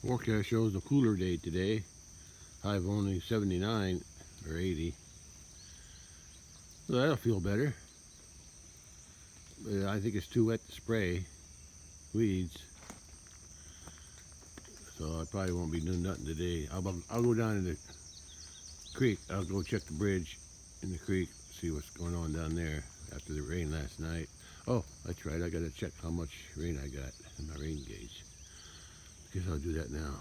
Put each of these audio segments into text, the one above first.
Forecast shows a cooler day today. High of only 79 or 80. So that'll feel better. But I think it's too wet to spray weeds. So I probably won't be doing nothing today. I'll go down in the creek. I'll go check the bridge in the creek, see what's going on down there after the rain last night. Oh, that's right. I got to check how much rain I got in my rain gauge. Guess I'll do that now.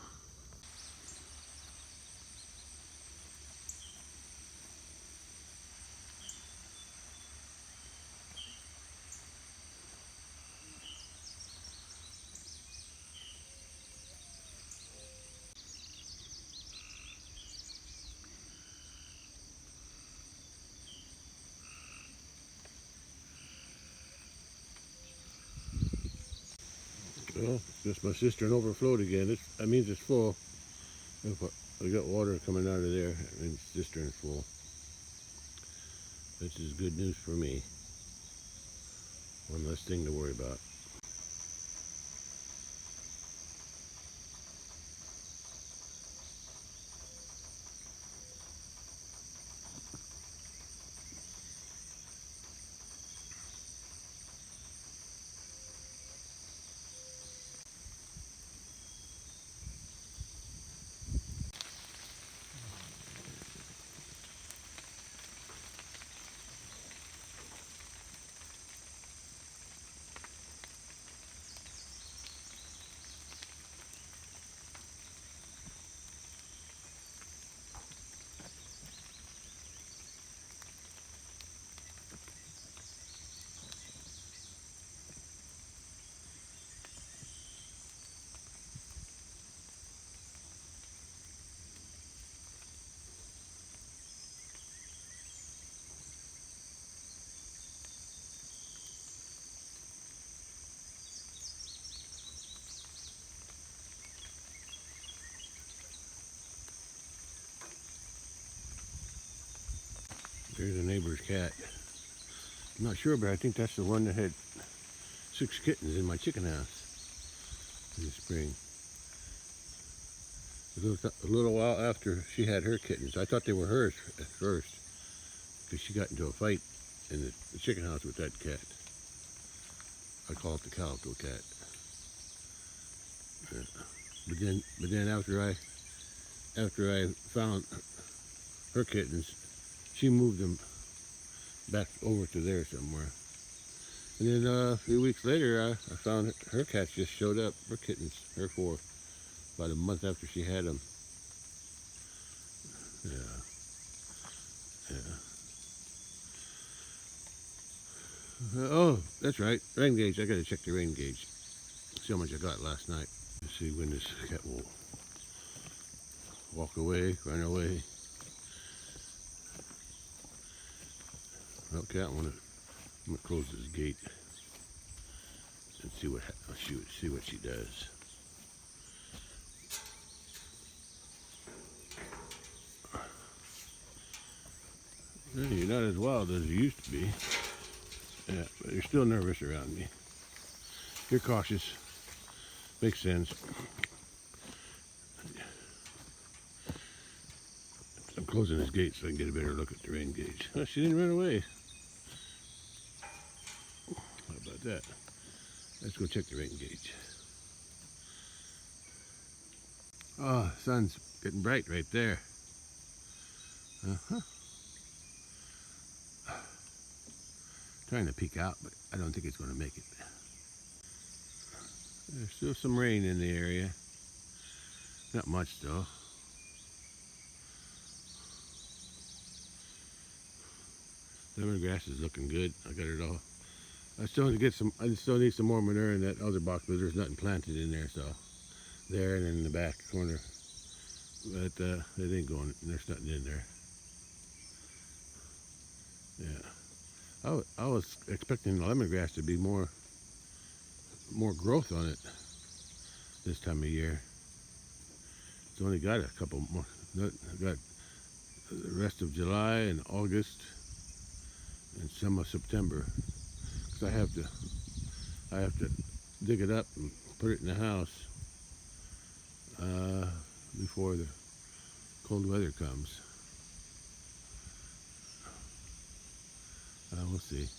Well, just my cistern overflowed again. That means it's full. I got water coming out of there. That means the cistern's full. This is good news for me. One less thing to worry about. There's a neighbor's cat. I'm not sure, but I think that's the one that had 6 kittens in my chicken house in the spring. A little while after she had her kittens. I thought they were hers at first because she got into a fight in the chicken house with that cat. I call it the calico cat. But then after I found her kittens, she moved them back over to there somewhere. And then a few weeks later, I found her cats just showed up. Her kittens, her 4, about a month after she had them. Yeah. Oh, that's right. Rain gauge. I got to check the rain gauge. See how much I got last night. Let's see when this cat will walk away, run away. Okay, I'm gonna close this gate and see what she does. Yeah, you're not as wild as you used to be. Yeah, but you're still nervous around me. You're cautious. Makes sense. I'm closing this gate so I can get a better look at the rain gauge. Oh, she didn't run away. How about that? Let's go check the rain gauge. Oh, the sun's getting bright right there. Trying to peek out, but I don't think it's going to make it. There's still some rain in the area. Not much though. Lemongrass is looking good. I got it all. I still need some more manure in that other box, but there's nothing planted in there. So there and in the back corner, but it ain't going. There's nothing in there. Yeah, I was expecting the lemongrass to be more growth on it this time of year. It's only got a couple more. Got the rest of July and August and some of September. Because I have to dig it up and put it in the house before the cold weather comes. We'll see.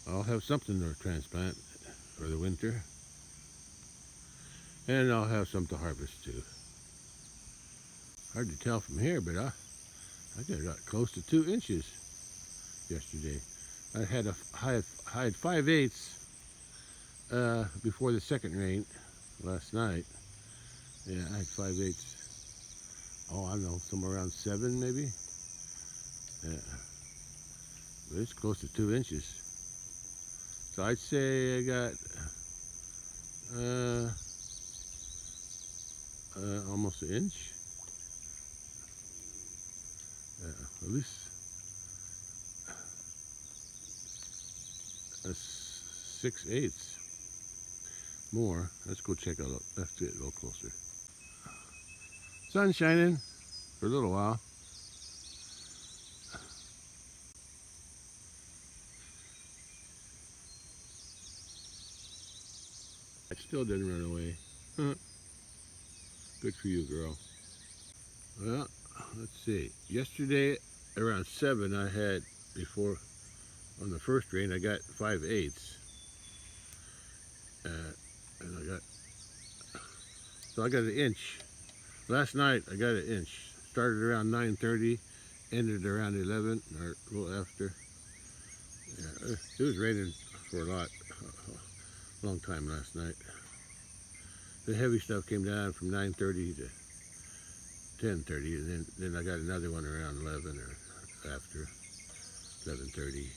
I'll have something to transplant for the winter. And I'll have some to harvest too. Hard to tell from here, but I got close to 2 inches yesterday. I had 5/8 before the second rain last night. Yeah, I had 5/8. Oh, I don't know, somewhere around 7 maybe. Yeah, but it's close to 2 inches. So I'd say I got almost an inch. At least 6/8 more. Let's go check out. Let's get a little closer. Sun shining for a little while. I still didn't run away. Huh. Good for you, girl. Well, let's see. Yesterday around 7 I had, before on the first rain, I got 5/8. And I got an inch. Last night I got an inch. Started around 9:30, ended around 11 or a little after. Yeah, it was raining for a long time last night. The heavy stuff came down from 9:30 to 10:30, and then I got another one around 11 or after 11:30.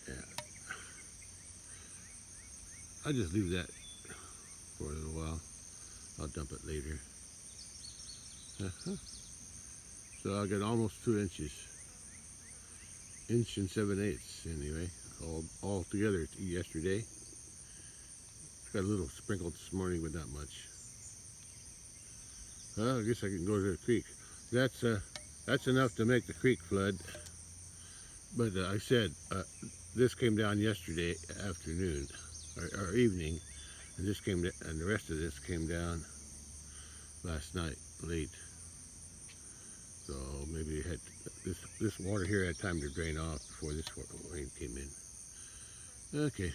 Yeah, I just leave that for a little while. I'll dump it later. So I got almost 2 inches. Inch and 7/8 anyway, all together yesterday. Got a little sprinkled this morning, but not much. Well, I guess I can go to the creek. That's enough to make the creek flood. But I said this came down yesterday afternoon or evening, and the rest of this came down last night late. So maybe it had this water here had time to drain off before this rain came in. Okay, I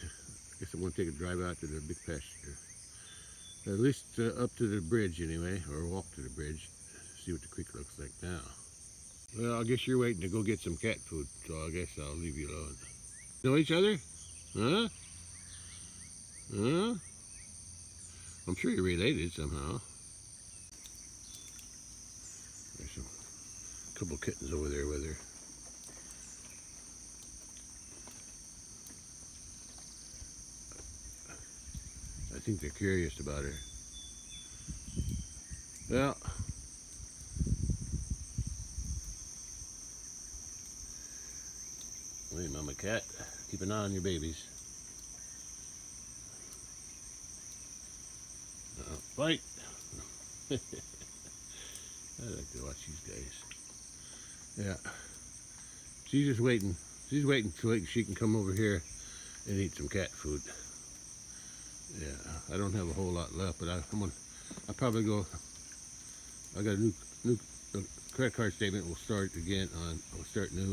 guess I'm going to take a drive out to the big pasture. At least up to the bridge anyway, or walk to the bridge, see what the creek looks like now. Well, I guess you're waiting to go get some cat food, so I guess I'll leave you alone. Know each other? Huh? Huh? I'm sure you're related somehow. There's a couple kittens over there with her. I think they're curious about her. Well, hey, Mama Cat, keep an eye on your babies. Fight! I like to watch these guys. Yeah, she's just waiting. She's waiting so she can come over here and eat some cat food. Yeah, I don't have a whole lot left, but I'll probably go. I got a new credit card statement. Will start new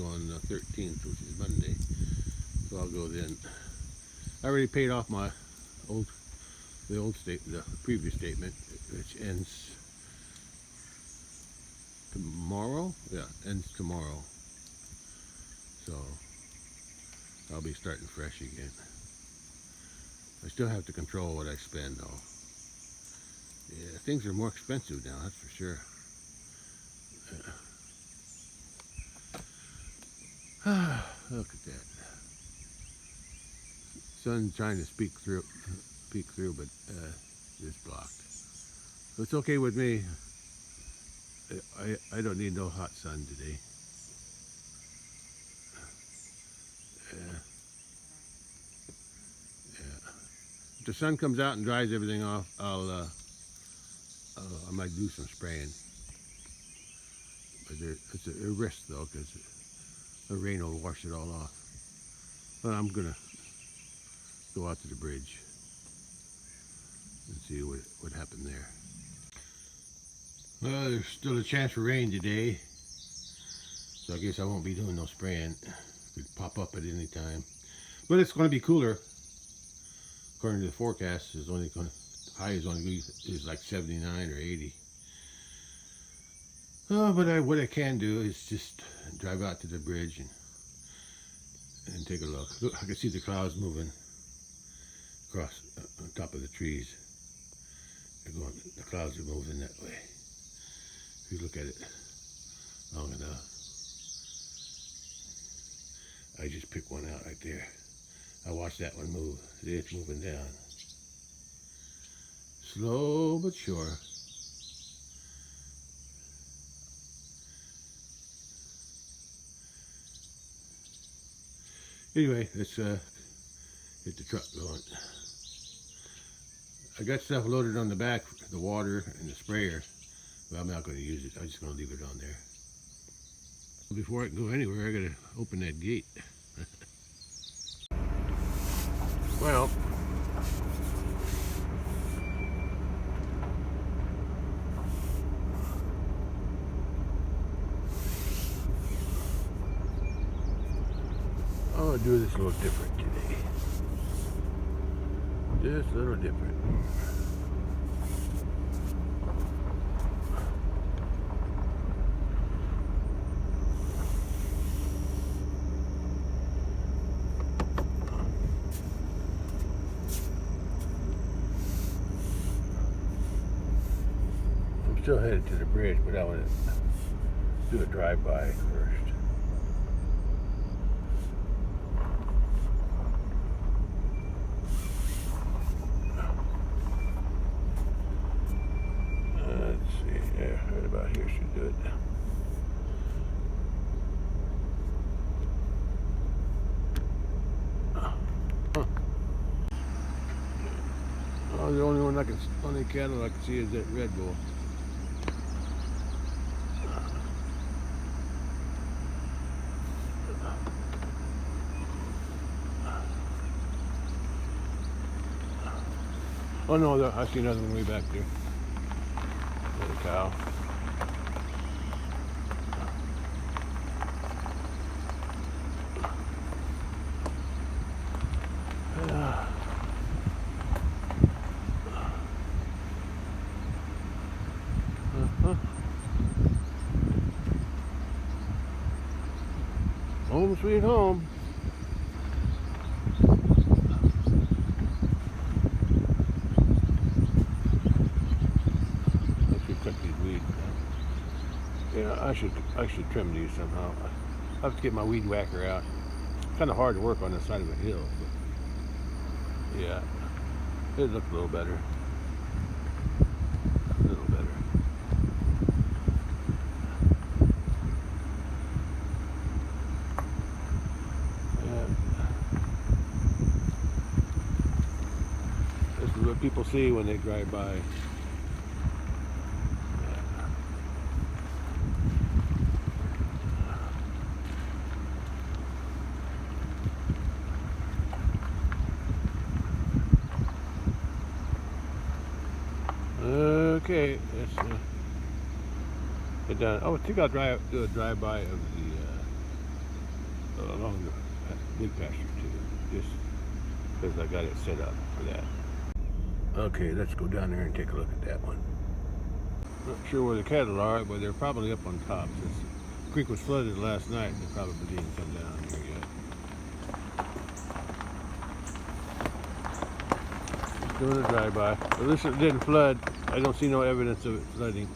on the 13th, which is Monday. So I'll go then. I already paid off the previous statement, which ends tomorrow. Yeah, ends tomorrow. So I'll be starting fresh again. I still have to control what I spend, though. Yeah, things are more expensive now, that's for sure. Look at that. Sun's trying to peek through, but it's blocked. So it's okay with me. I don't need no hot sun today. If the sun comes out and dries everything off, I might do some spraying. But it's a risk though, because the rain will wash it all off. But I'm gonna go out to the bridge and see what happened there. Well, there's still a chance for rain today, so I guess I won't be doing no spraying. It could pop up at any time. But it's going to be cooler. According to the forecast, it's only going to, high is only is like 79 or 80. Oh, but what I can do is just drive out to the bridge and take a look. Look, I can see the clouds moving across on top of the trees. The clouds are moving that way. If you look at it long enough, I just picked one out right there. I watched that one move. It's moving down. Slow but sure. Anyway, let's get the truck going. I got stuff loaded on the back, the water and the sprayer, but I'm not going to use it. I'm just going to leave it on there. Before I can go anywhere, I got to open that gate. Well, I'm going to do this a little different today. Just a little different. I'm still headed to the bridge, but I want to do a drive-by first. Right about here should do it. Huh. Oh, the only cattle I can see is that Red Bull. Oh no, I see another one way back there. Another cow. Home sweet home. I should cut these weeds. Yeah, I should trim these somehow. I have to get my weed whacker out. It's kind of hard to work on the side of a hill, but yeah, it looks a little better. A little better. This is what people see when they drive by. Okay, let's get done. Oh, I think I'll do a drive-by of the along the big pasture too, just because I got it set up for that. Okay, let's go down there and take a look at that one. Not sure where the cattle are, but they're probably up on top. Since the creek was flooded last night, they probably didn't come down here yet. Doing a drive-by. At least it didn't flood. I don't see no evidence of it flooding.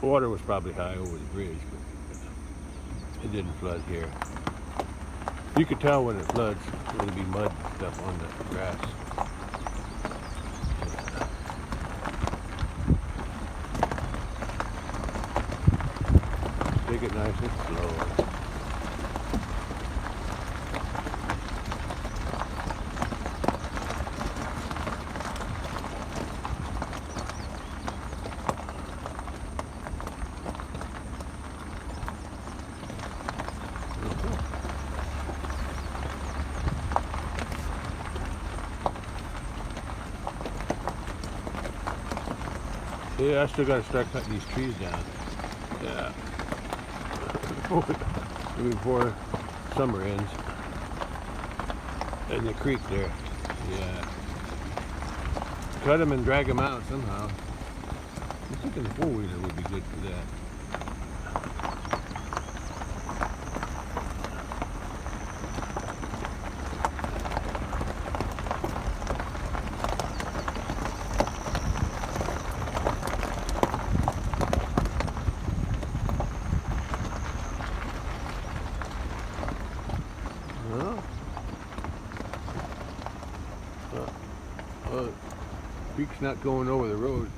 Water was probably high over the bridge, but it didn't flood here. You could tell when it floods, there'll be mud and stuff on the grass. Take it nice and slow. Yeah, I still got to start cutting these trees down. Yeah. Before summer ends. And the creek there. Yeah. Cut them and drag them out somehow. I'm thinking the four-wheeler would be good for that. Well, creek's not going over the road.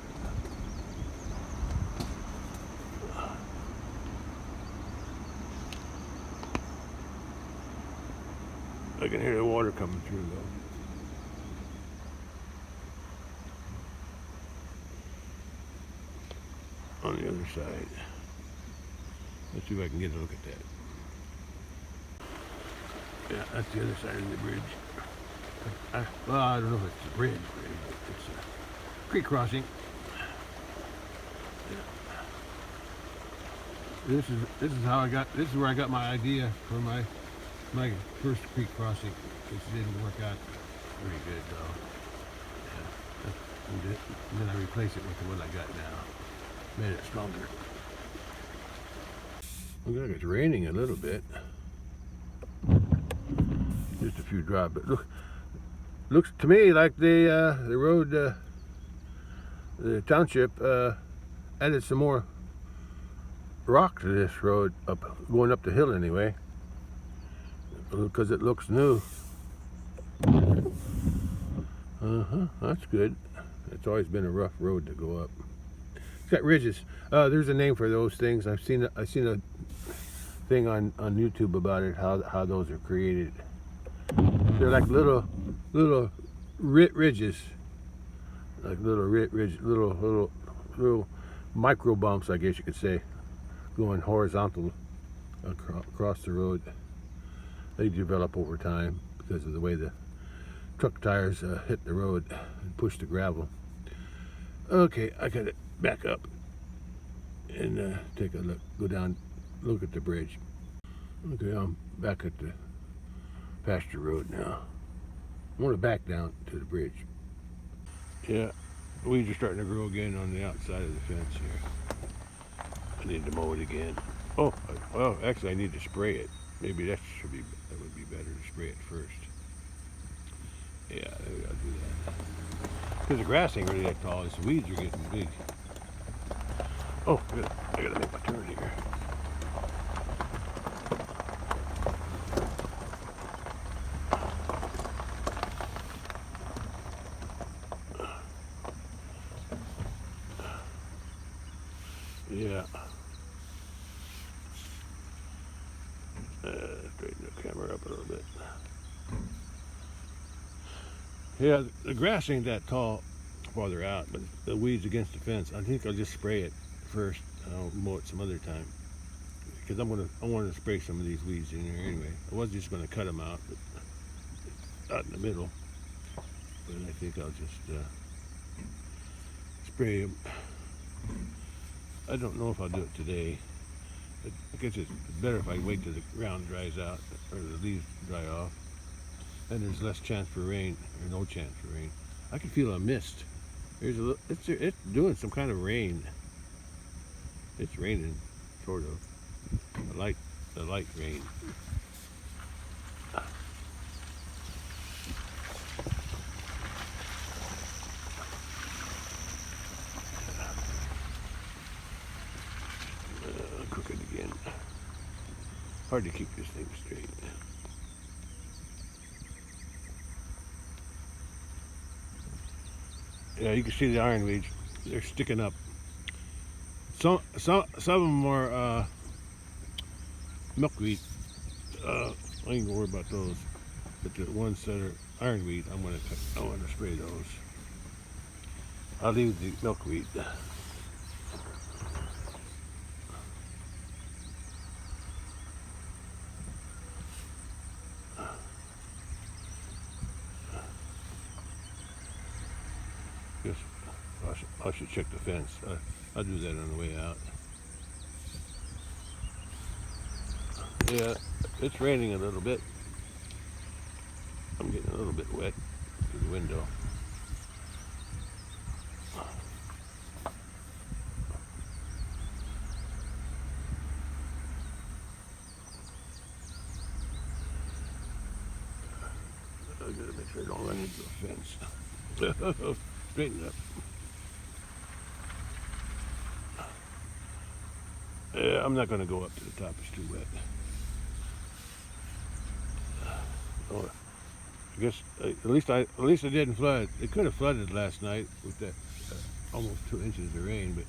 I can hear the water coming through though. On the other side. Let's see if I can get a look at that. Yeah, that's the other side of the bridge. Well, I don't know if it's a bridge. It's a creek crossing. Yeah. This is how I got. This is where I got my idea for my first creek crossing. It didn't work out very good though. Yeah. And then I replaced it with the one I got now. Made it stronger. Looks like it's raining a little bit. Just a few drops, but looks to me like the road, the township added some more rock to this road going up the hill anyway, because it looks new. That's good. It's always been a rough road to go up. It's got ridges. There's a name for those things. I've seen a thing on YouTube about it, how those are created. They're like little ridges, like little micro bumps, I guess you could say, going horizontal across the road. They develop over time because of the way the truck tires hit the road and push the gravel. Okay, I gotta back up and take a look, go down, look at the bridge. Okay, I'm back at the pasture road now. I want to back down to the bridge. Yeah, weeds are starting to grow again on the outside of the fence here. I need to mow it again. Oh, well, actually I need to spray it. Maybe that would be better to spray it first. Yeah, maybe I'll do that. Because the grass ain't really that tall, the weeds are getting big. Oh, I gotta make my turn here. Yeah. Straighten the camera up a little bit. Yeah, the grass ain't that tall farther out, but the weeds against the fence. I think I'll just spray it first. I'll mow it some other time because I wanted to spray some of these weeds in here anyway. I was just going to cut them out, but out in the middle. But I think I'll just spray them. I don't know if I'll do it today. I guess it's better if I wait till the ground dries out or the leaves dry off. Then there's less chance for rain, or no chance for rain. I can feel a mist. It's doing some kind of rain. It's raining, sort of. The light rain. Crooked again. Hard to keep this thing straight. Yeah, you can see the ironweeds. They're sticking up. Some of them are milkweed. I ain't gonna worry about those. But the ones that are ironweed, I want to spray those. I'll leave the milkweed. Just I should check the fence. I'll do that on the way out. Yeah, it's raining a little bit. I'm getting a little bit wet through the window. I gotta make sure I don't run into the fence. Straighten up. Yeah, I'm not gonna go up to the top. It's too wet. Oh, I guess at least it didn't flood. It could have flooded last night with that almost 2 inches of rain, but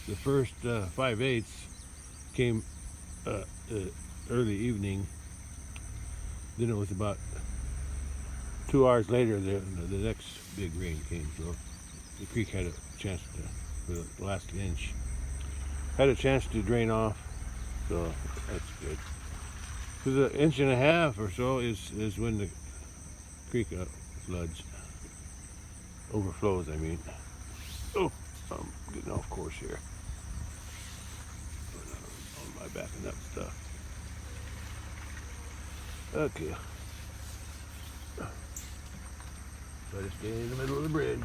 the first 5/8 came early evening. Then it was about 2 hours later the next big rain came, so the creek had a chance for the last inch. Had a chance to drain off, so that's good. Because 1.5 inches or so is when the creek floods, overflows. I mean. Oh, I'm getting off course here. On my backing up stuff. Okay. Try to stay in the middle of the bridge.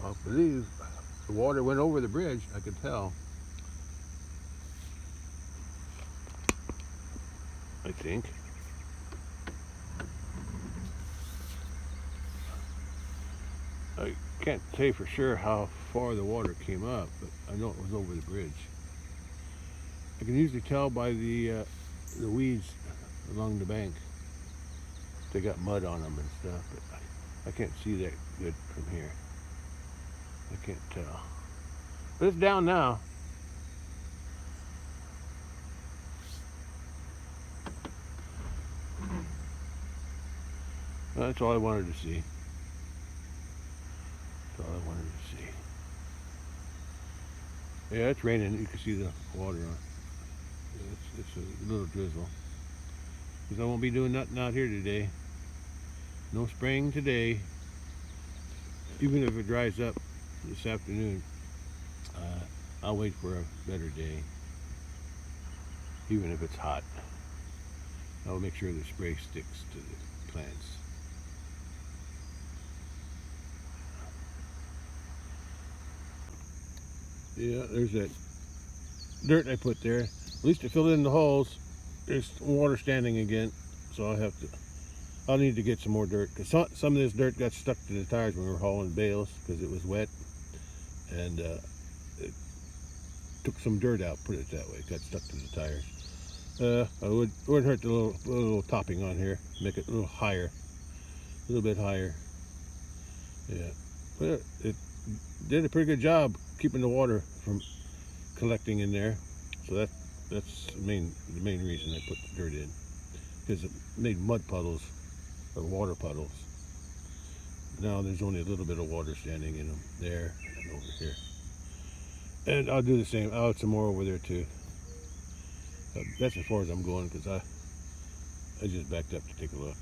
I believe the water went over the bridge. I could tell. I think. I can't say for sure how far the water came up, but I know it was over the bridge. I can usually tell by the weeds along the bank. They got mud on them and stuff, but I can't see that good from here. I can't tell. But it's down now. That's all I wanted to see. That's all I wanted to see. Yeah, it's raining. You can see the water on. It's a little drizzle. Because I won't be doing nothing out here today. No spraying today. Even if it dries up this afternoon, I'll wait for a better day. Even if it's hot. I'll make sure the spray sticks to the plants. Yeah, there's that dirt I put there. At least it filled in the holes. There's water standing again, so I'll need to get some more dirt, because some of this dirt got stuck to the tires when we were hauling bales because it was wet, and it took some dirt out, put it that way. It got stuck to the tires. It wouldn't hurt the little topping on here, make it a little higher, a little bit higher. Yeah, but it did a pretty good job keeping the water from collecting in there. So that's the main reason I put the dirt in, because it made mud puddles or water puddles. Now there's only a little bit of water standing in them there and over here. And I'll do the same. I'll add some more over there too. That's as far as I'm going, because I just backed up to take a look.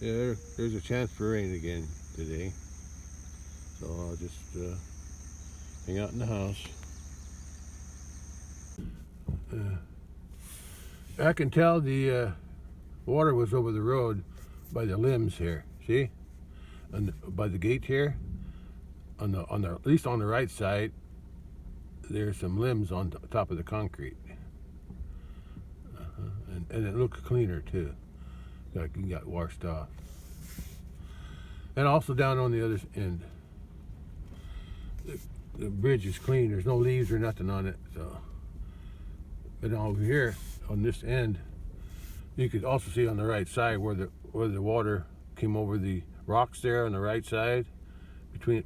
Yeah, there's a chance for rain again today. So I'll just hang out in the house. I can tell the water was over the road by the limbs here. See, and by the gate here, on the at least on the right side, there's some limbs on top of the concrete, and it looks cleaner too. Like it got washed off, and also down on the other end. The bridge is clean. There's no leaves or nothing on it. So, but over here on this end, you could also see on the right side where the water came over the rocks there on the right side, between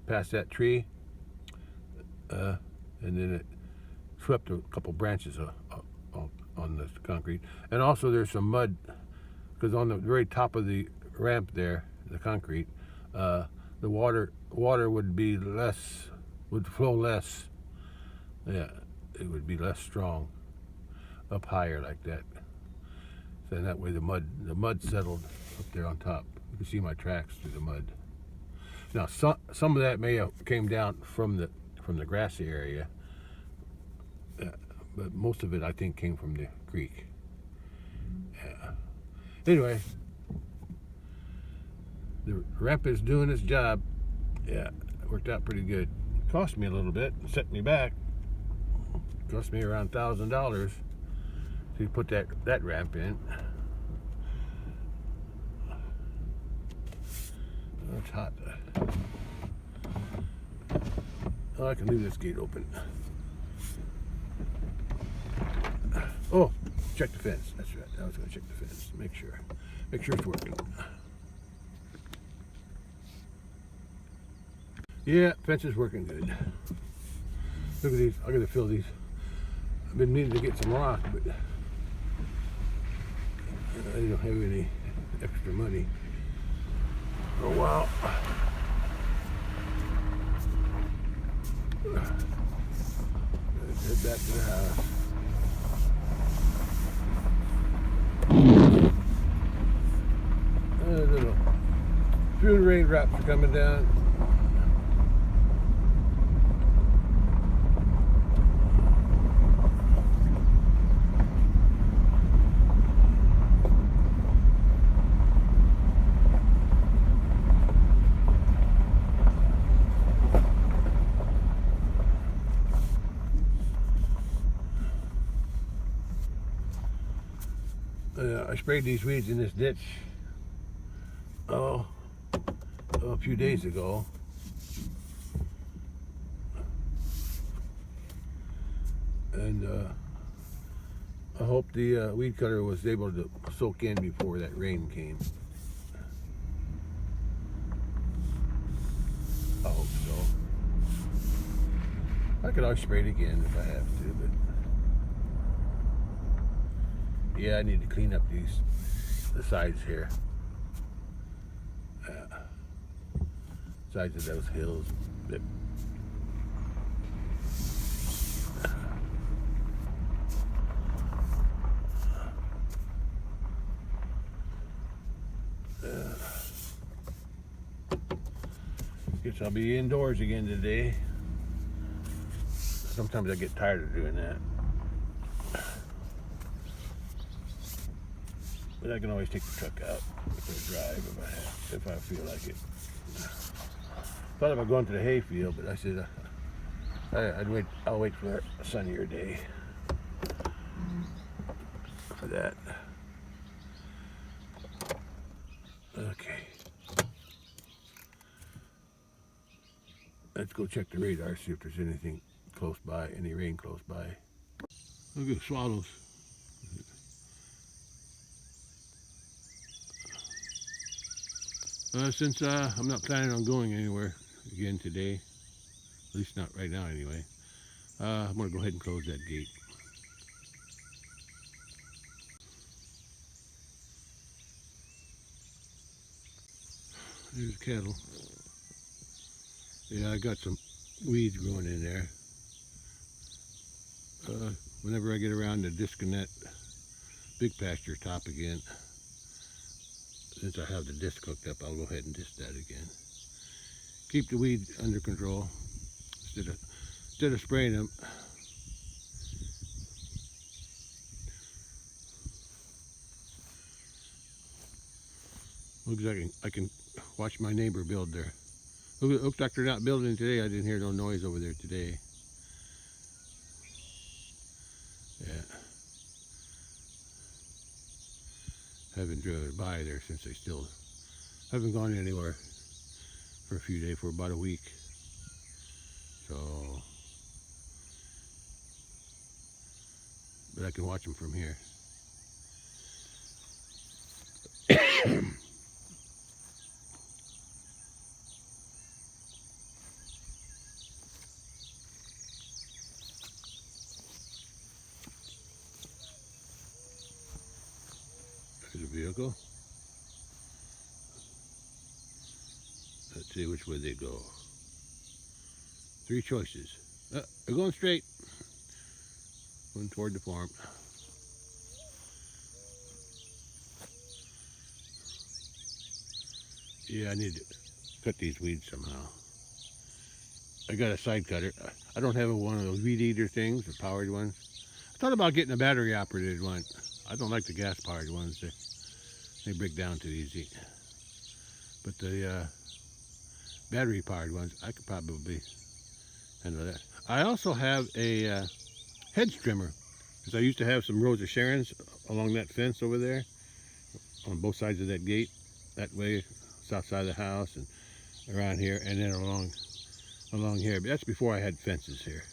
past that tree, and then it swept a couple branches on the concrete. And also there's some mud because on the very top of the ramp there, the concrete, the water would be less, would flow less. Yeah, it would be less strong up higher like that. So in that way the mud settled up there on top. You can see my tracks through the mud. Now some of that may have came down from the grassy area, but most of it I think came from the creek. Anyway, the ramp is doing its job. Yeah, it worked out pretty good. Cost me a little bit, set me back. Cost me around $1,000 to put that ramp in. Oh, it's hot. Oh, I can leave this gate open. Oh, check the fence. That's right. I was going to check the fence. Make sure it's working. Yeah, fence is working good. Look at these. I got to fill these. I've been needing to get some rock, but I don't have any extra money for a while. Let's head back to the house. Little few raindrops are coming down. I sprayed these weeds in this ditch a few days ago. And I hope the weed cutter was able to soak in before that rain came. I hope so. I could always spray it again if I have to, but yeah, I need to clean up the sides here. Sides of those hills. Guess I'll be indoors again today. Sometimes I get tired of doing that. But I can always take the truck out for a drive if I feel like it. Thought about going to the hayfield, but I said I'll wait for a sunnier day for that. Okay. Let's go check the radar, see if there's anything close by, any rain close by. Look at swallows. Since I'm not planning on going anywhere again today, at least not right now anyway, I'm going to go ahead and close that gate. There's cattle. Yeah, I got some weeds growing in there. Whenever I get around to discing that big pasture top again, since I have the disc hooked up, I'll go ahead and disc that again. Keep the weed under control instead of spraying them. Looks like I can watch my neighbor build there. Looks like they're not building today. I didn't hear no noise over there today. Yeah. Haven't driven by there since they still haven't gone anywhere for a few days, for about a week. So, but I can watch them from here. There's a vehicle. Let's see which way they go. 3 choices. They're going straight. Going toward the farm. Yeah, I need to cut these weeds somehow. I got a side cutter. I don't have one of those weed eater things, the powered ones. I thought about getting a battery operated one. I don't like the gas powered ones. They break down too easy. But the battery powered ones, I could probably handle that. I also have a hedge trimmer, because I used to have some rows of Sharons along that fence over there, on both sides of that gate, that way, south side of the house and around here, and then along here. But that's before I had fences here.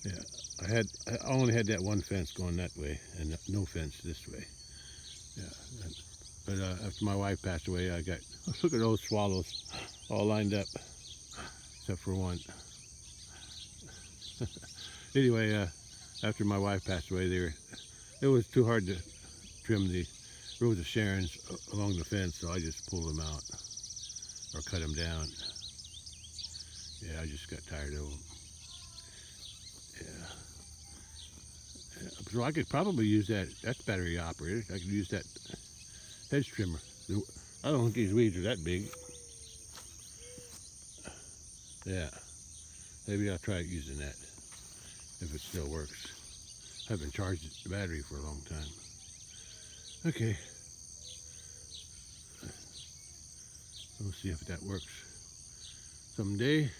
Yeah, I only had that one fence going that way, and no fence this way. Yeah, but after my wife passed away, I got, look at those swallows, all lined up, except for one. Anyway, after my wife passed away, it was too hard to trim the rows of Sharons along the fence, so I just pulled them out or cut them down. Yeah, I just got tired of them. Yeah. So I could probably use that. That's battery operated. I could use that hedge trimmer. I don't think these weeds are that big. Yeah. Maybe I'll try using that if it still works. I haven't charged the battery for a long time. Okay. We'll see if that works someday.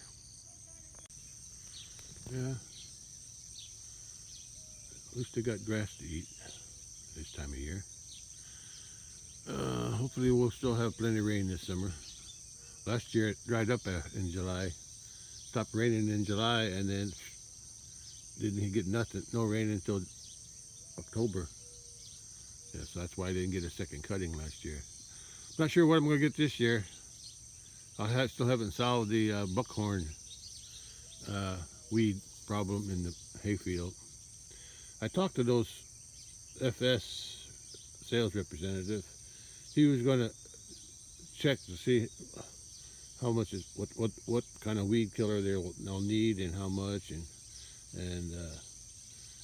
Yeah. At least they got grass to eat this time of year. Hopefully we'll still have plenty of rain this summer. Last year it dried up in July. Stopped raining in July, and then didn't get nothing, no rain until October. Yeah, so that's why I didn't get a second cutting last year. Not sure what I'm going to get this year. I still haven't solved the buckhorn weed problem in the hayfield. I talked to those FS sales representative. He was going to check to see how much is what kind of weed killer they'll need and how much and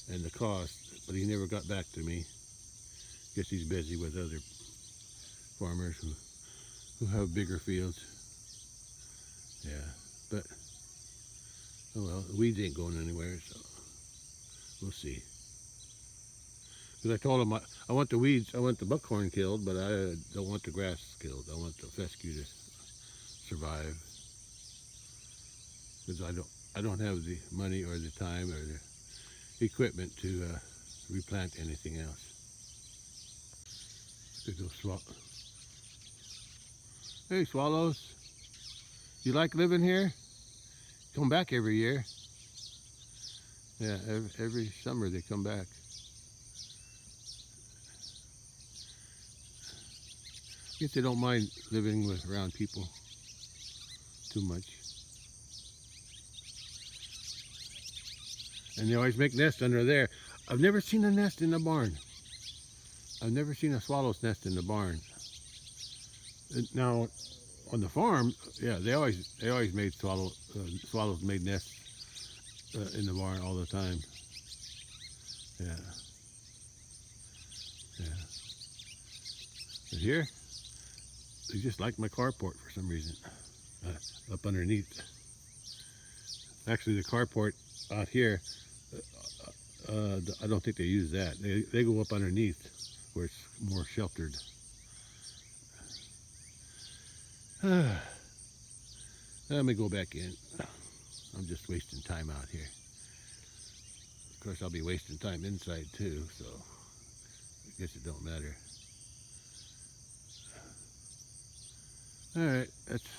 the cost. But he never got back to me. Guess he's busy with other farmers who have bigger fields. Yeah, but oh well, the weeds ain't going anywhere, so we'll see. Because I told him I want the weeds, I want the buckhorn killed, but I don't want the grass killed. I want the fescue to survive. Because I don't have the money or the time or the equipment to replant anything else. Hey, swallows. You like living here? Come back every year. Yeah, every summer they come back. I guess they don't mind living around people too much. And they always make nests under there. I've never seen a nest in the barn. I've never seen a swallow's nest in the barn. Now, on the farm, yeah, they always made swallows made nests in the barn all the time. Yeah, yeah. But here, they just like my carport for some reason. Up underneath. Actually, the carport out here, I don't think they use that. They go up underneath where it's more sheltered. Let me go back in. I'm just wasting time out here. Of course, I'll be wasting time inside too, so I guess it don't matter. All right, let's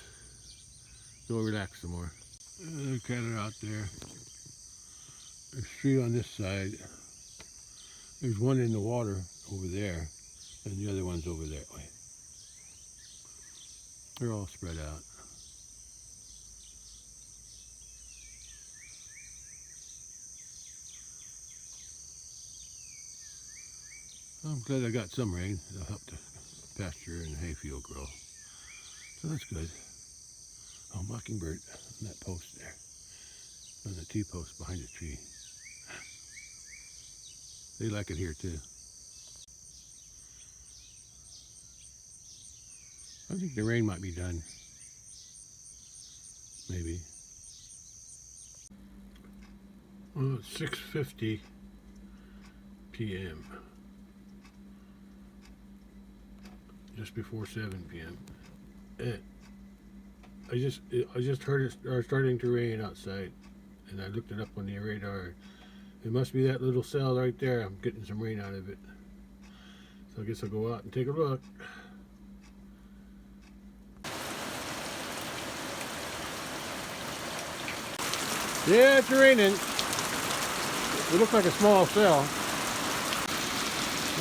go relax some more. Look at her out there. There's 3 on this side. There's 1 in the water over there, and the other one's over that way. They're all spread out. I'm glad I got some rain. It'll help the pasture and hayfield grow. So that's good. Oh, mockingbird on that post there. On the T-post behind the tree. They like it here too. I think the rain might be done. Maybe. Well, it's 6:50 p.m. Just before 7 p.m. I just heard it starting to rain outside, and I looked it up on the radar. It must be that little cell right there. I'm getting some rain out of it. So I guess I'll go out and take a look. Yeah, it's raining. It looks like a small cell.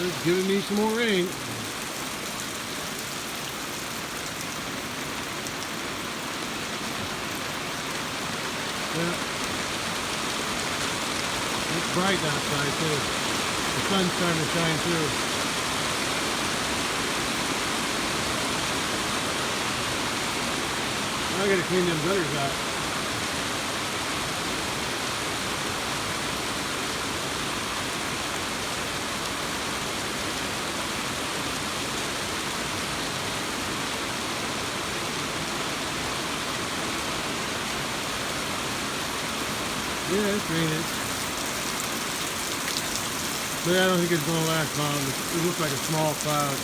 It's giving me some more rain. Yeah. It's bright outside too. The sun's starting to shine too. I gotta clean them gutters out. Yeah, it's raining. But I don't think it's going to last long. It looks like a small cloud.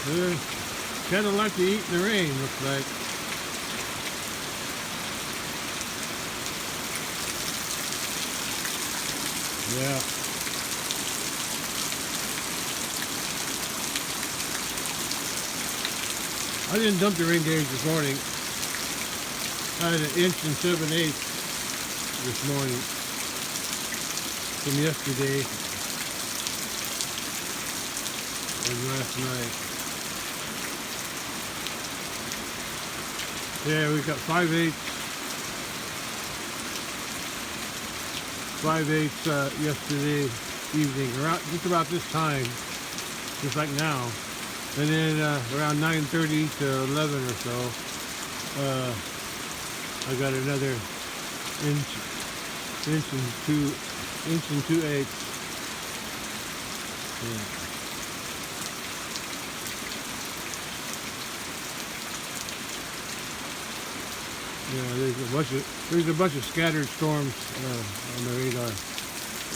They're kind of like to eat in the rain, looks like. Yeah. I didn't dump the rain gauge this morning. I had 1 7/8 inches this morning from yesterday and last night. Yeah, we got 5/8 yesterday evening, around just about this time, just like now. And then around 9:30 to 11 or so, I got another inch and 2/8. Yeah. Yeah, there's a bunch of scattered storms on the radar.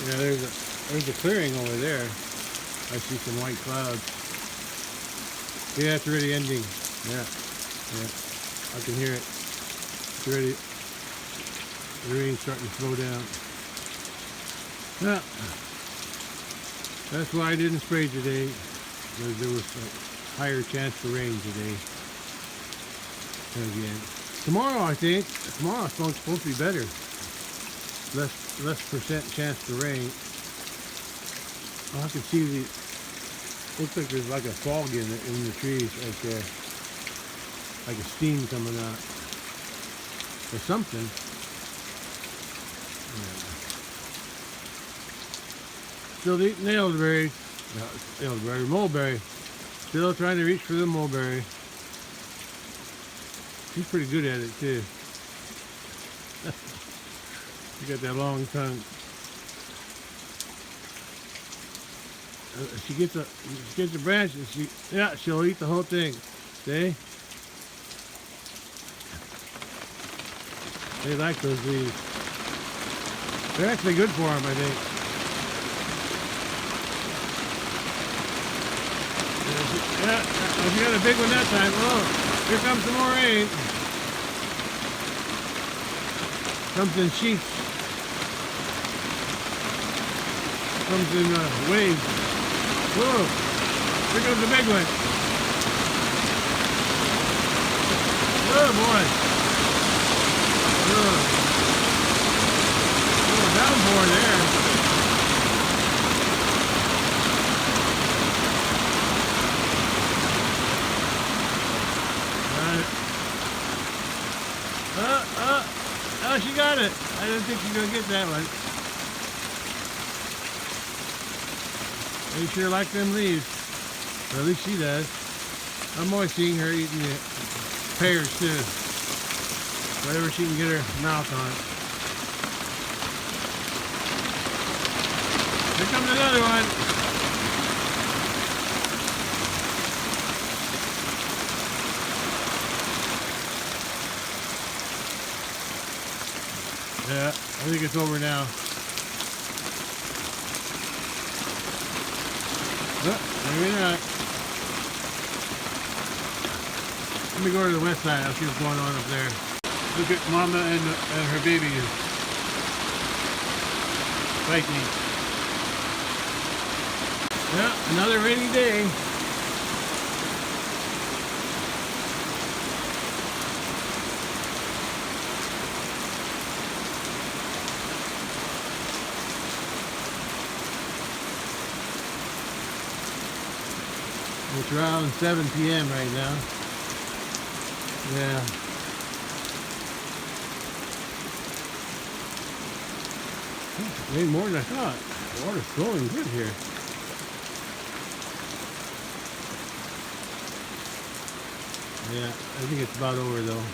Yeah, there's a clearing over there. I see some white clouds. Yeah, it's already ending. Yeah. I can hear it. It's already, the rain's starting to slow down. Yeah. That's why I didn't spray today, because there was a higher chance for rain today. Again. Tomorrow, I think. Tomorrow it's supposed to be better. Less percent chance for rain. Oh, I can see looks like there's like a fog in the trees right there. Like a steam coming out. Or something. Yeah. Still eating the elderberry. Mulberry. Still trying to reach for the mulberry. She's pretty good at it too. She got that long tongue. She gets a branch and she'll eat the whole thing. See? They like those leaves. They're actually good for them, I think. Yeah, she got a big one that time. Oh, here comes some more rain. Comes in sheets. Comes in waves. Whoa, here comes the big one. Oh boy. Oh, downpour there. Oh, she got it. I didn't think she was going to get that one. They sure like them leaves. Or at least she does. I'm always seeing her eating the pears too. Whatever she can get her mouth on. Here comes another one. Yeah, I think it's over now. Oh, maybe not. Let me go to the west side. I'll see what's going on up there. Look at Mama and her baby fighting. Yeah, another rainy day. It's around 7 p.m. right now. Yeah. Way more than I thought. The water's flowing good here. Yeah, I think it's about over though.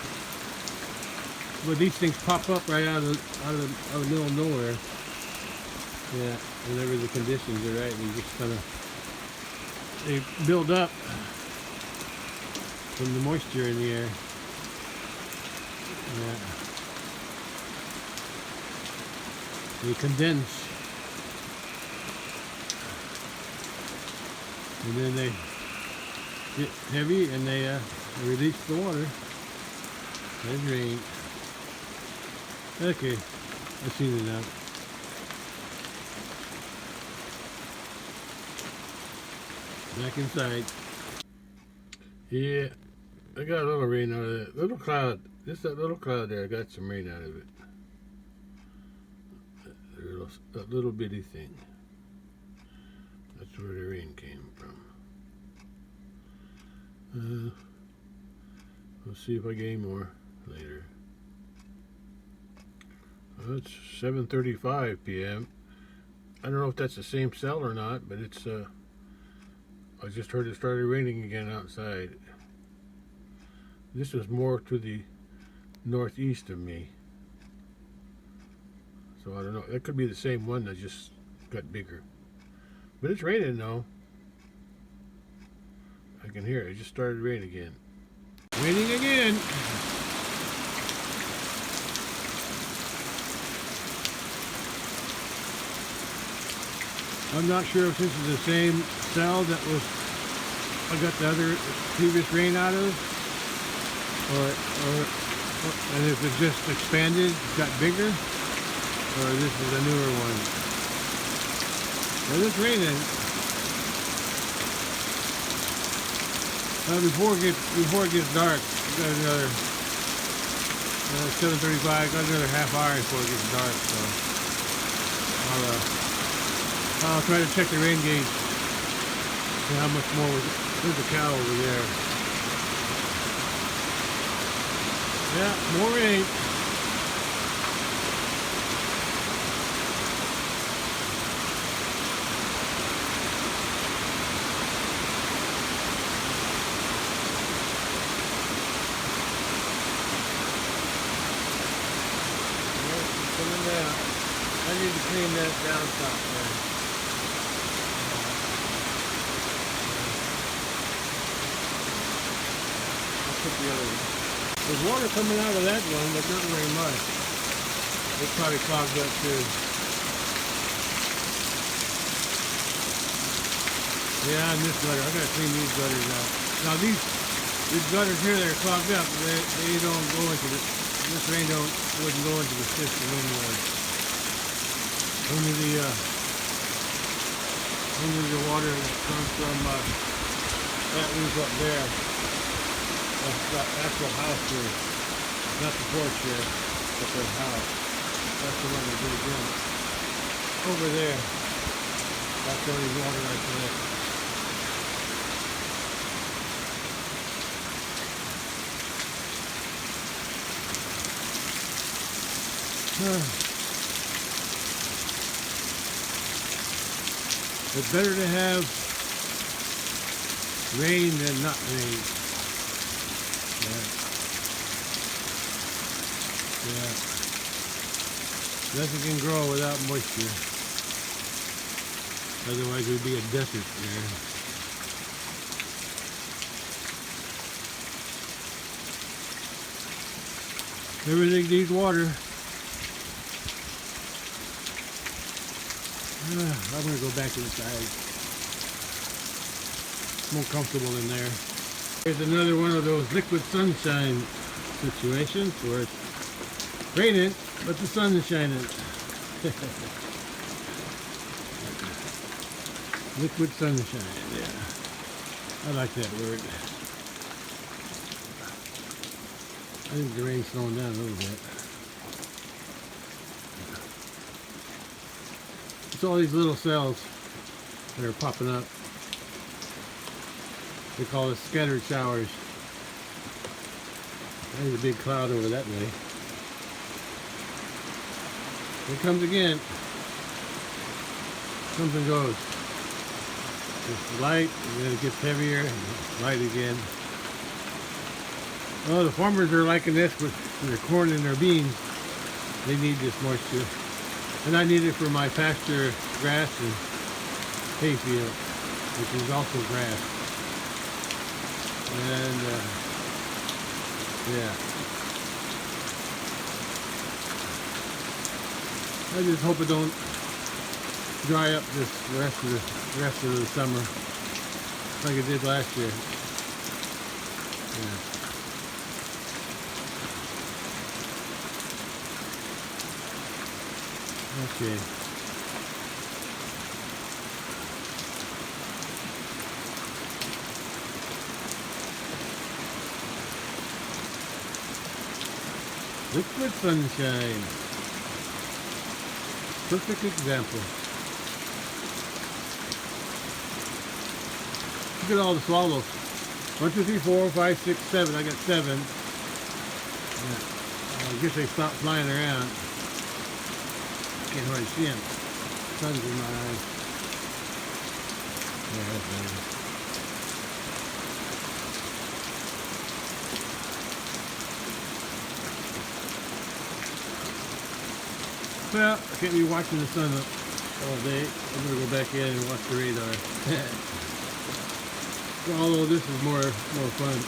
But these things pop up right out of the middle of nowhere. Yeah, whenever the conditions are right, and just kind of they build up from the moisture in the air. Yeah. They condense. And then they get heavy and they release the water. There's rain. Okay, I've seen it now. Back inside. Yeah, I got a little rain out of that little cloud. Just that little cloud there, I got some rain out of it. That little bitty thing. That's where the rain came from. We'll see if I get any more later. Well, it's 7:35 p.m. I don't know if that's the same cell or not, but it's I just heard it started raining again outside. This was more to the northeast of me. So I don't know. That could be the same one that just got bigger. But it's raining now. I can hear it. It just started raining again. Raining again. I'm not sure if this is the same cell that was I got the other previous rain out of, or and if it just expanded, got bigger, or this is a newer one. Well, it's raining. Before it gets dark, we got another 7:35. Got another half hour before it gets dark, so I'll try to check the rain gauge. See how much more there's a cow over there. Yeah, more rain. Coming down. I need to clean that downspout there. I'll put the other one. There's water coming out of that one, but not very much. It's probably clogged up too. Yeah, and this gutter. I gotta clean these gutters out. Now these gutters here that are clogged up, they don't go into this rain wouldn't go into the system anyway. Only the water that comes from that roof up there. That's the actual house roof, not the porch here, but the house. That's the one that goes in. Over there, that's the only water I collect. It's better to have rain than not rain. Yeah. Yeah. Nothing can grow without moisture. Otherwise it would be a desert there. Everything needs water. I'm going to go back inside. It's more comfortable in there. Here's another one of those liquid sunshine situations where it's raining, but the sun is shining. Liquid sunshine, yeah. I like that word. I think the rain's slowing down a little bit. It's all these little cells that are popping up. They call it scattered showers. There's a big cloud over that way. Here it comes again. Comes and goes. It's light, and then it gets heavier, and light again. Oh, the farmers are liking this with their corn and their beans. They need this moisture. And I need it for my pasture grass and hay field, which is also grass. And yeah. I just hope it don't dry up this rest of the summer like it did last year. Yeah. Okay. Liquid sunshine. Perfect example. Look at all the swallows. 1, 2, 3, 4, 5, 6, 7. I got 7. Yeah. I guess they stopped flying around. Can't hardly see them. Sun's in my eyes. Yeah, that's better. Well, I can't be watching the sun all day. I'm gonna go back in and watch the radar. Although this is more fun.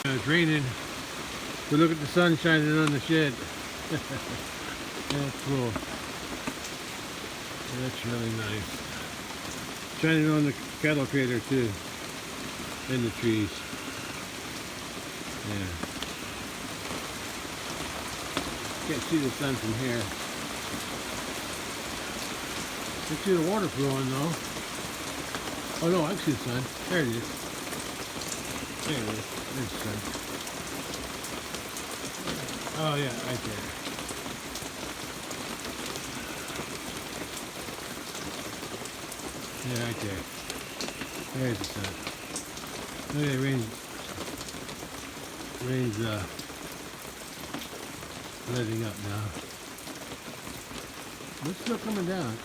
It's raining, but look at the sun shining on the shed. That's cool. That's really nice. Shining on the cattle crater too, and the trees. Yeah. Can't see the sun from here. You can see the water flowing though. Oh no, I can see the sun. There it is. There it is. There's the sun. Oh yeah, right there. Yeah, right there. There's the sun. Look at the rain's letting up now. But it's still coming down.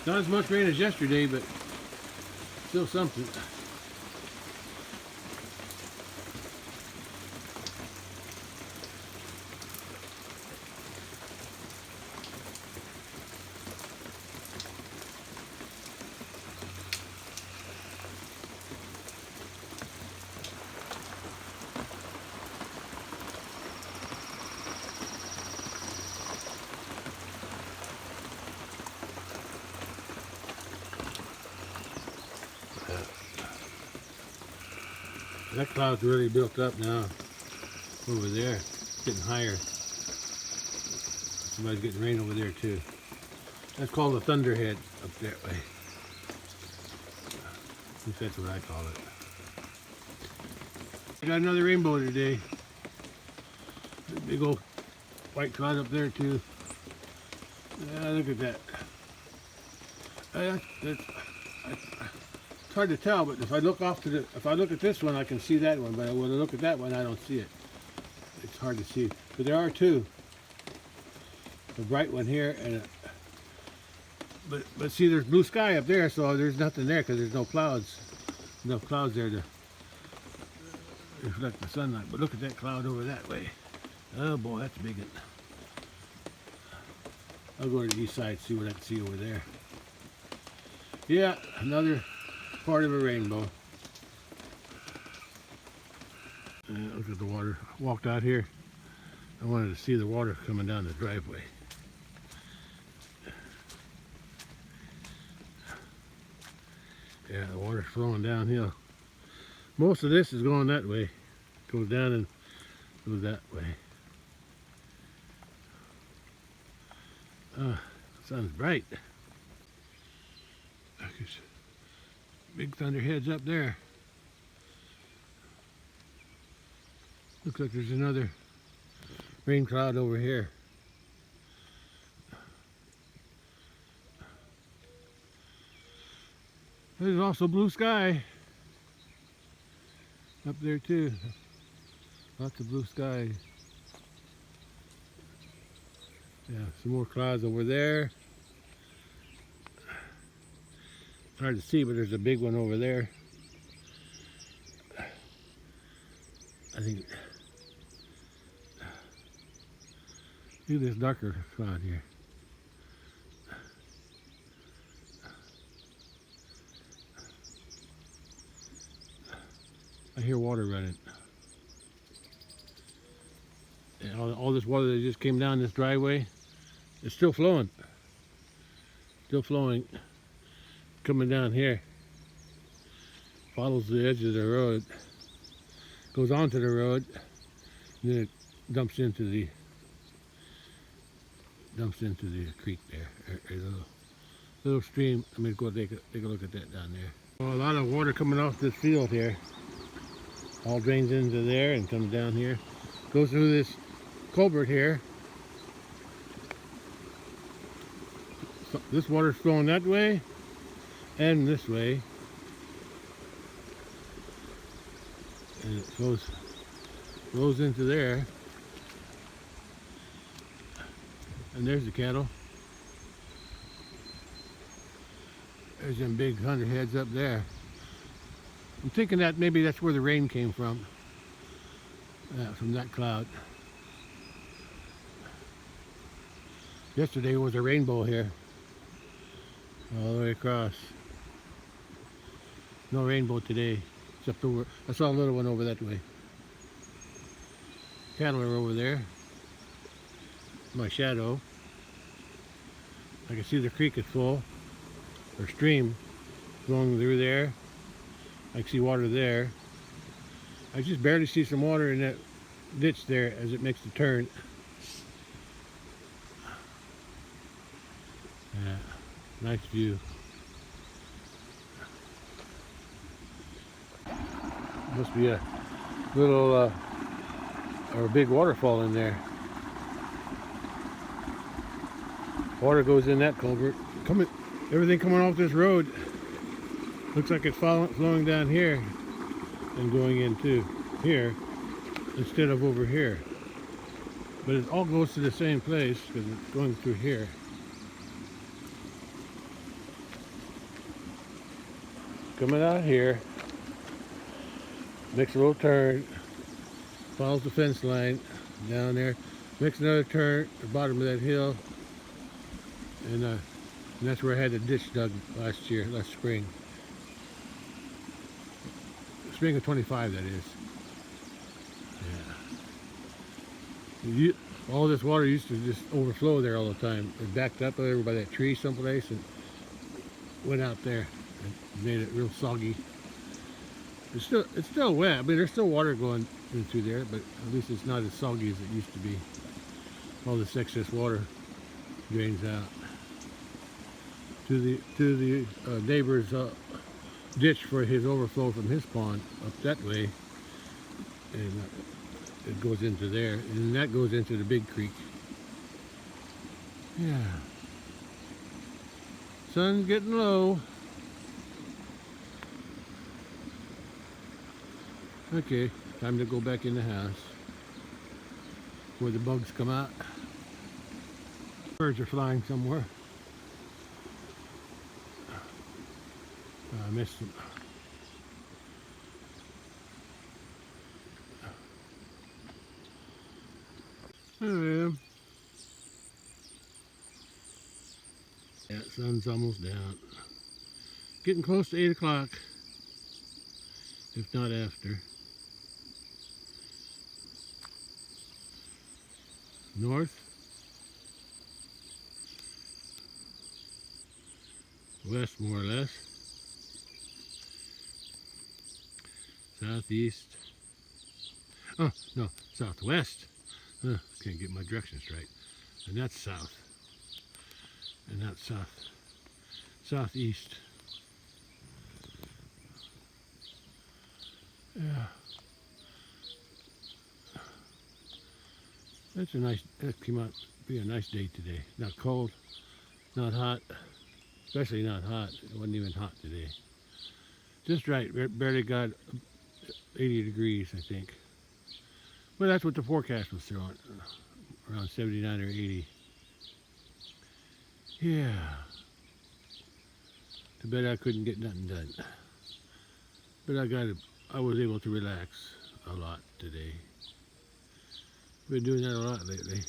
Not as much rain as yesterday, but still something. That cloud's really built up now. Over there, it's getting higher. Somebody's getting rain over there too. That's called a thunderhead up that way. least that's what I call it. I got another rainbow today. Big old white cloud up there too. Look at that. It's hard to tell, but if I look if I look at this one, I can see that one. But when I look at that one, I don't see it. It's hard to see. But there are two. A bright one here, and but see, there's blue sky up there, so there's nothing there because there's no clouds. Enough clouds there to reflect the sunlight. But look at that cloud over that way. Oh boy, that's a big one. I'll go to the east side, see what I can see over there. Yeah, another part of a rainbow. Look at the water. I walked out here. I wanted to see the water coming down the driveway. Yeah, the water's flowing downhill. Most of this is going that way. Goes down and goes that way. The sun's bright. Big thunderheads up there. Looks like there's another rain cloud over here. There's also blue sky up there too. Lots of blue sky. Yeah, some more clouds over there. It's hard to see, but there's a big one over there. I think. Look at this darker cloud here. I hear water running. And all this water that just came down this driveway, it's still flowing. Still flowing. Coming down here. Follows the edge of the road. Goes onto the road. And then it dumps into the creek there. A little stream. I'm going to go take a look at that down there. Well, a lot of water coming off this field here. All drains into there and comes down here. Goes through this culvert here. So this water's flowing that way and this way. And it flows into there. And there's the cattle. There's them big thunderheads up there. I'm thinking that maybe that's where the rain came from that cloud. Yesterday was a rainbow here, all the way across. No rainbow today, except over. I saw a little one over that way. Cattle are over there. My shadow. I can see the creek is full, or stream flowing through there. I can see water there. I just barely see some water in that ditch there as it makes the turn. Yeah, nice view. Must be a little or a big waterfall in there. Water goes in that culvert. Everything coming off this road. Looks like it's flowing down here and going into here instead of over here. But it all goes to the same place because it's going through here. Coming out here, makes a little turn, follows the fence line down there, makes another turn at the bottom of that hill, and that's where I had the ditch dug last spring. Spring of 25, that is. Yeah. All this water used to just overflow there all the time. It backed up over by that tree someplace and went out there and made it real soggy. It's still wet. I mean, there's still water going in through there, but at least it's not as soggy as it used to be. All this excess water drains out to the neighbors ditch for his overflow from his pond up that way, and it goes into there, and that goes into the big creek. Yeah. Sun's getting low. Okay, time to go back in the house where the bugs come out. Birds are flying somewhere. I missed them. There I am. Yeah, sun's almost down. Getting close to 8 o'clock, if not after. North, west more or less, southeast. Oh, no, southwest. Can't get my directions right. And that's south. And that's south. Southeast. Yeah. That's a nice, that came out to be a nice day today. Not cold, not hot, especially not hot. It wasn't even hot today. Just right, barely got 80 degrees, I think. Well, that's what the forecast was throwing, around 79 or 80. Yeah. Too bad I couldn't get nothing done. But I was able to relax a lot today. Been doing that a lot lately.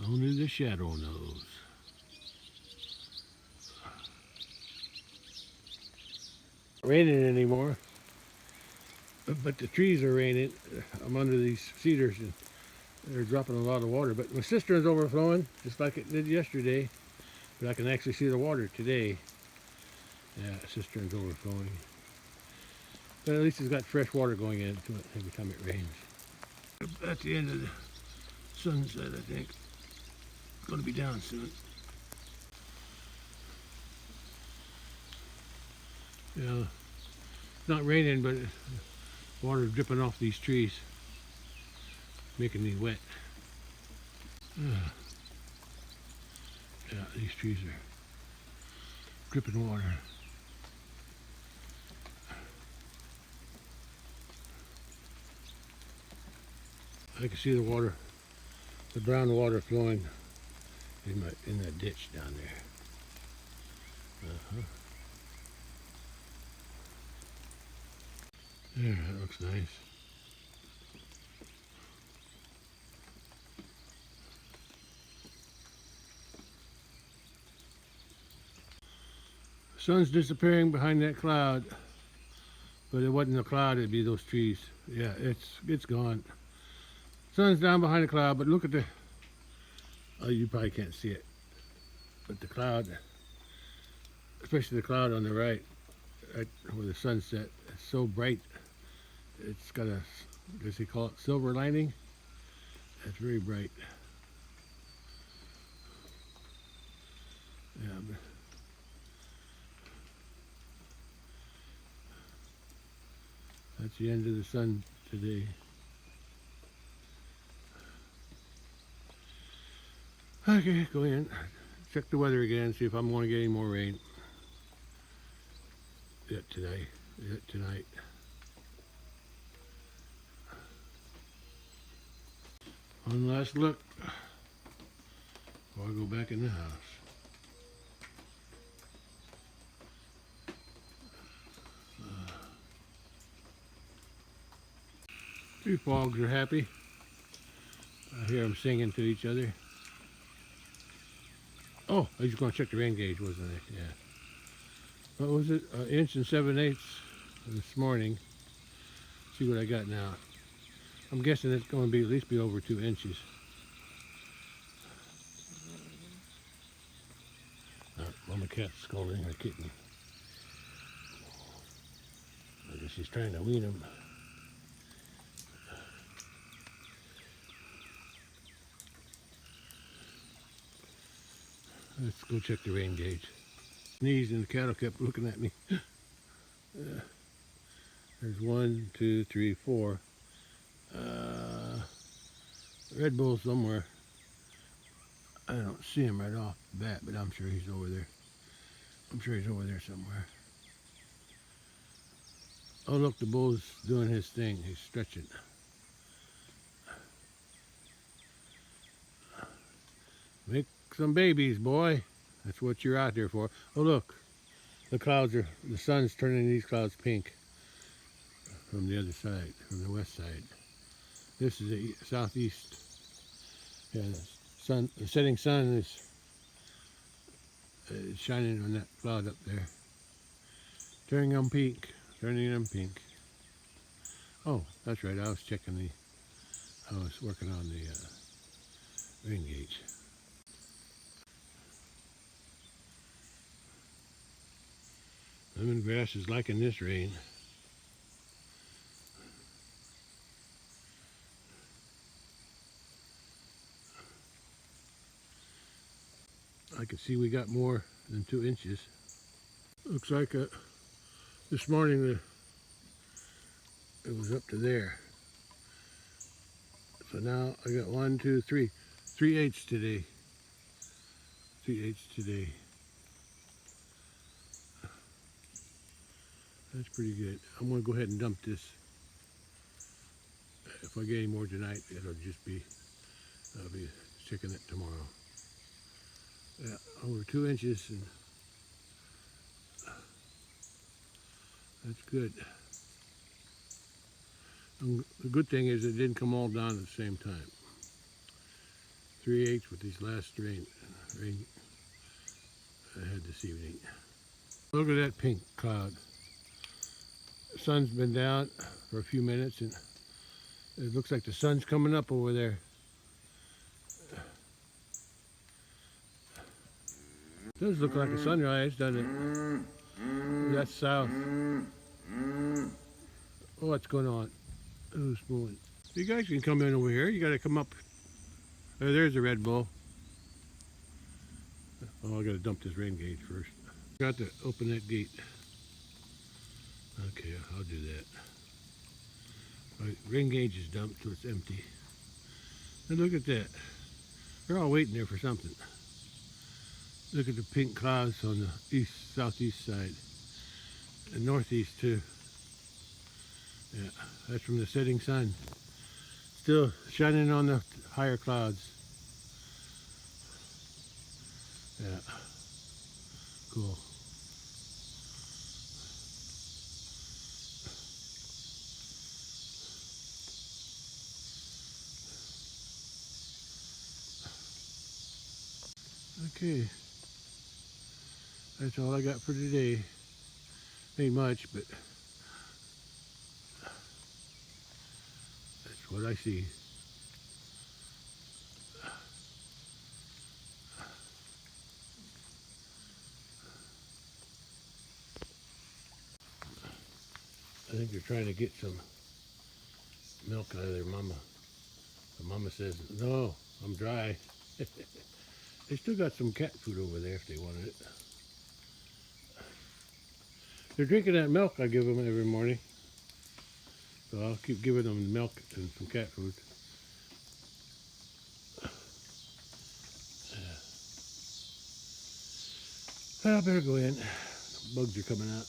Only the shadow knows. Raining anymore, but the trees are raining. I'm under these cedars and they're dropping a lot of water. But my cistern's overflowing just like it did yesterday. But I can actually see the water today. Yeah, cistern's overflowing. But at least it's got fresh water going into it every time it rains. At the end of the sunset, I think. It's going to be down soon. Yeah, it's not raining, but water's dripping off these trees, making me wet. Yeah, these trees are dripping water. I can see the water, the brown water flowing in that ditch down there. There, that looks nice. Sun's disappearing behind that cloud, but it wasn't a cloud, it'd be those trees. Yeah, it's gone. Sun's down behind the cloud, but look at the, oh, you probably can't see it, but the cloud, especially the cloud on the right where the sun set, it's so bright. It's got a, I guess they call it silver lining. It's very bright. Yeah, but that's the end of the sun today. Okay, go in, check the weather again, see if I'm going to get any more rain. Yet today, yet tonight. One last look before I go back in the house. Three frogs are happy. I hear them singing to each other. Oh, I was going to check the rain gauge, wasn't I? Yeah. What was it? 1 7/8 this morning. See what I got now. I'm guessing it's going to be at least be over 2 inches. Mama cat's scolding her kitten. I guess she's trying to wean him. Let's go check the rain gauge. sneezed and the cattle kept looking at me. There's 1, 2, 3, 4. Red bull somewhere. I don't see him right off the bat, but I'm sure he's over there. I'm sure he's over there somewhere. Oh look, the bull's doing his thing. He's stretching. Make some babies, boy. That's what you're out there for. Oh look, the sun's turning these clouds pink from the other side, from the west side. This is the southeast. Yeah, the setting sun is shining on that cloud up there. Turning them pink. Turning them pink. Oh, that's right. I was working on the rain gauge. Lemongrass is liking this rain. I can see we got more than 2 inches. Looks like this morning it was up to there. So now I got 1, 2, 3, 3/8 today. 3/8 today. That's pretty good. I'm gonna go ahead and dump this. If I get any more tonight, I'll be checking it tomorrow. Yeah, over 2 inches, and that's good. And the good thing is it didn't come all down at the same time. 3/8 with these last rain I had this evening. Look at that pink cloud. The sun's been down for a few minutes, and it looks like the sun's coming up over there. It does look like a sunrise, doesn't it? That's south. Oh, what's going on? Who's moving? You guys can come in over here. You gotta come up. Oh, there's a red bull. Oh, I gotta dump this rain gauge first. Got to open that gate. Okay, I'll do that. Right, rain gauge is dumped, so it's empty. And look at that. They're all waiting there for something. Look at the pink clouds on the southeast side. And northeast too. Yeah, that's from the setting sun. Still shining on the higher clouds. Yeah, cool. Okay, that's all I got for today. Ain't much, but that's what I see. I think they're trying to get some milk out of their mama. The mama says, no, I'm dry. They still got some cat food over there if they wanted it. They're drinking that milk I give them every morning. So I'll keep giving them milk and some cat food. I better go in. Bugs are coming out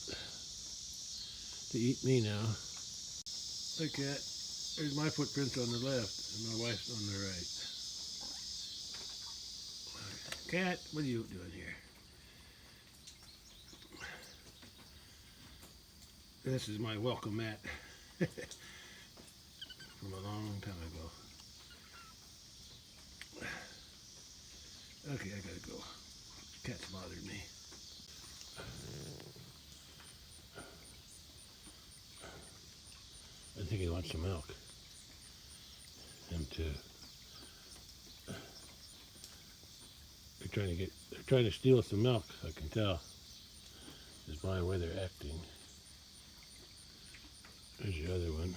to eat me now. Look at, there's my footprints on the left and my wife's on the right. Cat, what are you doing here? This is my welcome mat from a long time ago. Okay, I gotta go. Cat's bothered me. I think he wants some milk. Him too. They're trying to steal some milk, I can tell. Just by the way they're acting. There's the other one.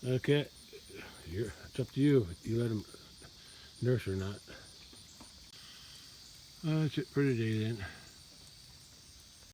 Okay, it's up to you. You let them nurse or not. That's it for today then.